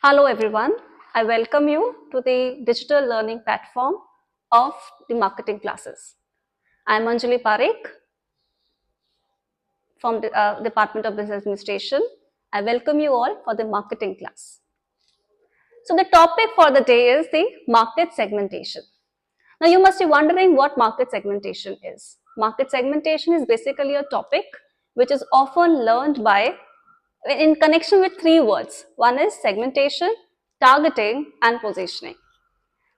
Hello everyone, I welcome you to the digital learning platform of the marketing classes. I am Anjali Parekh from the Department of Business Administration. I welcome you all for the marketing class. So the topic for the day is the market segmentation. Now you must be wondering what market segmentation is. Market segmentation is basically a topic which is often learned by in connection with three words. One is segmentation, targeting and positioning.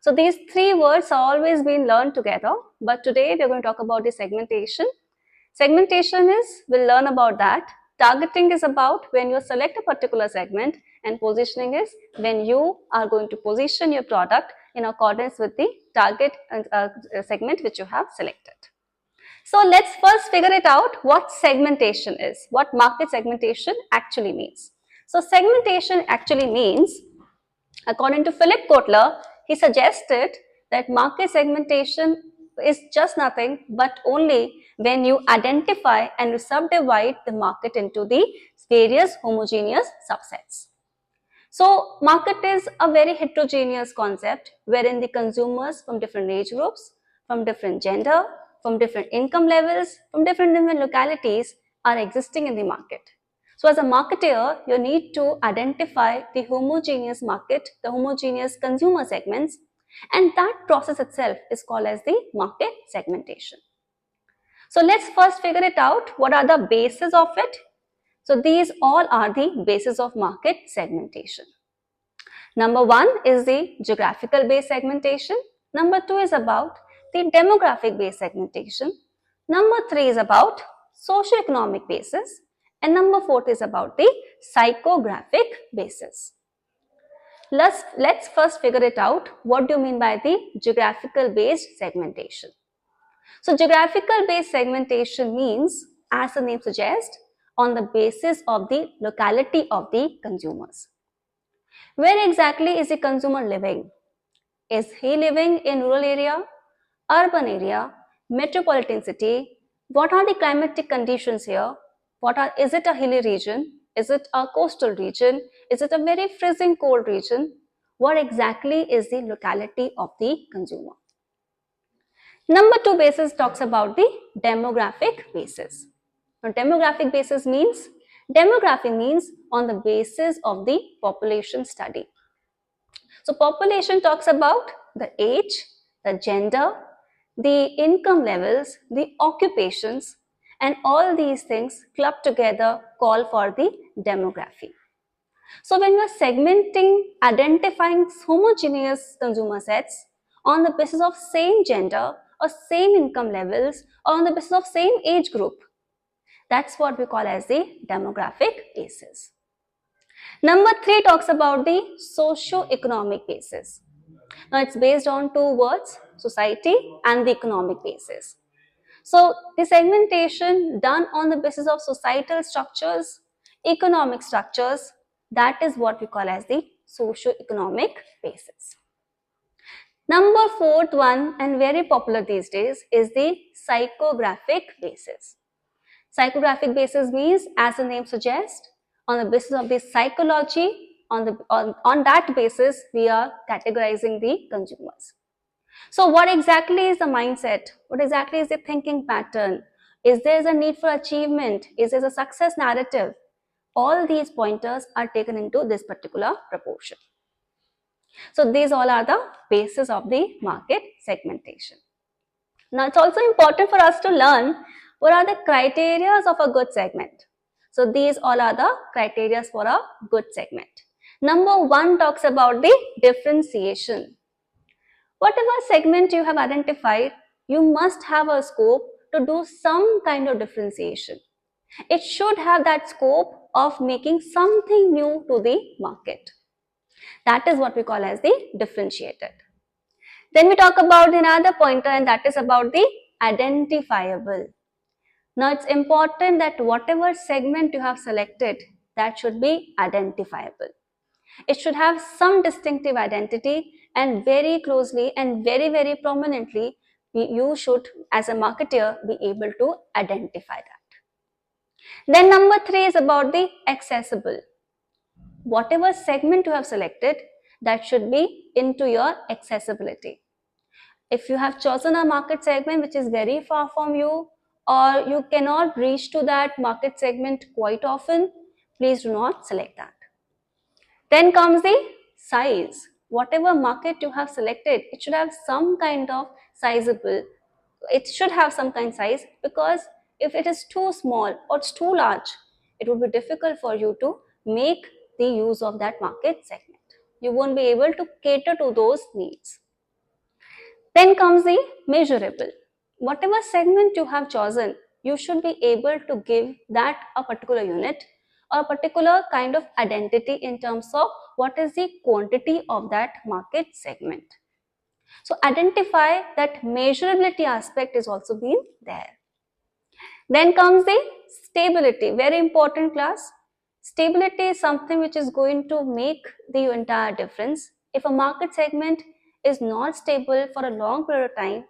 So these three words are always been learned together, but today we are going to talk about the segmentation. Segmentation is, we'll learn about that. Targeting is about when you select a particular segment, and positioning is when you are going to position your product in accordance with the target segment which you have selected. So let's first figure it out what segmentation is, what market segmentation actually means. So segmentation actually means, according to Philip Kotler, he suggested that market segmentation is just nothing but only when you identify and you subdivide the market into the various homogeneous subsets. So market is a very heterogeneous concept wherein the consumers from different age groups, from different gender, from different income levels, from different localities are existing in the market. So as a marketer, you need to identify the homogeneous market, the homogeneous consumer segments, and that process itself is called as the market segmentation. So let's first figure it out. What are the bases of it? So these all are the bases of market segmentation. Number one is the geographical based segmentation. Number two is about the demographic based segmentation. Number three is about socioeconomic basis. And number four is about the psychographic basis. Let's first figure it out. What do you mean by the geographical based segmentation? So geographical based segmentation means, as the name suggests, on the basis of the locality of the consumers. Where exactly is the consumer living? Is he living in rural area, urban area, metropolitan city? What are the climatic conditions here? Is it a hilly region? Is it a coastal region? Is it a very freezing cold region? What exactly is the locality of the consumer? Number two basis talks about the demographic basis. Now, demographic basis means, demography means on the basis of the population study. So population talks about the age, the gender, the income levels, the occupations, and all these things clubbed together call for the demography. So when we are segmenting, identifying homogeneous consumer sets on the basis of same gender or same income levels or on the basis of same age group, that's what we call as the demographic basis. Number three talks about the socio-economic basis. Now it's based on two words, society and the economic basis. So the segmentation done on the basis of societal structures, economic structures, that is what we call as the socio-economic basis. Number fourth one, and very popular these days, is the psychographic basis. Psychographic basis means, as the name suggests, on the basis of the psychology, on that basis, we are categorizing the consumers. So what exactly is the mindset? What exactly is the thinking pattern? Is there a need for achievement? Is there a success narrative? All these pointers are taken into this particular proportion. So these all are the basis of the market segmentation. Now it's also important for us to learn what are the criteria of a good segment. So these all are the criteria for a good segment. Number one talks about the differentiation. Whatever segment you have identified, you must have a scope to do some kind of differentiation. It should have that scope of making something new to the market. That is what we call as the differentiated. Then we talk about another pointer, and that is about the identifiable. Now it's important that whatever segment you have selected, that should be identifiable. It should have some distinctive identity, and very closely and very prominently, you should as a marketer be able to identify that. Then number three is about the accessible. whatever segment you have selected, that should be into your accessibility. If you have chosen a market segment which is very far from you, or you cannot reach to that market segment quite often, please do not select that. Then comes the size. Whatever market you have selected, it should have some kind of sizable, it should have some kind of size, because if it is too small or it's too large, it would be difficult for you to make the use of that market segment. You won't be able to cater to those needs. Then comes the measurable. Whatever segment you have chosen, you should be able to give that a particular unit or a particular kind of identity in terms of what is the quantity of that market segment. So identify that measurability aspect is also being there. Then comes the stability, very important class. Stability is something which is going to make the entire difference. If a market segment is not stable for a long period of time,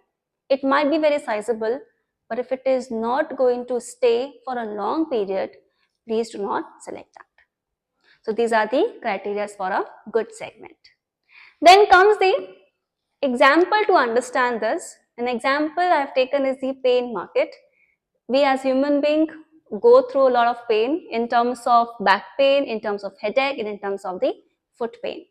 it might be very sizable, but if it is not going to stay for a long period, please do not select that. So these are the criteria for a good segment. Then comes the example to understand this. An example I have taken is the pain market. We as human beings go through a lot of pain in terms of back pain, in terms of headache, and in terms of the foot pain.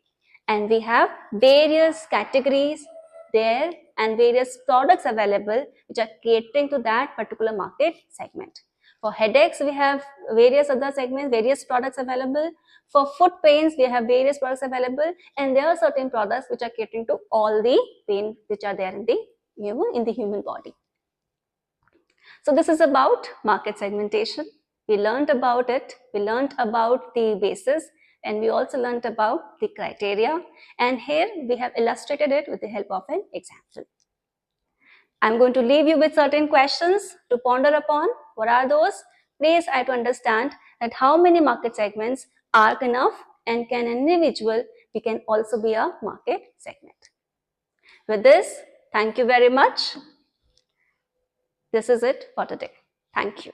And we have various categories there and various products available which are catering to that particular market segment. For headaches, we have various other segments, various products available. For foot pains, we have various products available, and there are certain products which are catering to all the pain which are there in the human body. So this is about market segmentation. We learned about it. We learned about the basis, and we also learned about the criteria. And here we have illustrated it with the help of an example. I'm going to leave you with certain questions to ponder upon. What are those? Please try to understand that how many market segments are enough, and can an individual can also be a market segment. With this, thank you very much. This is it for today. Thank you.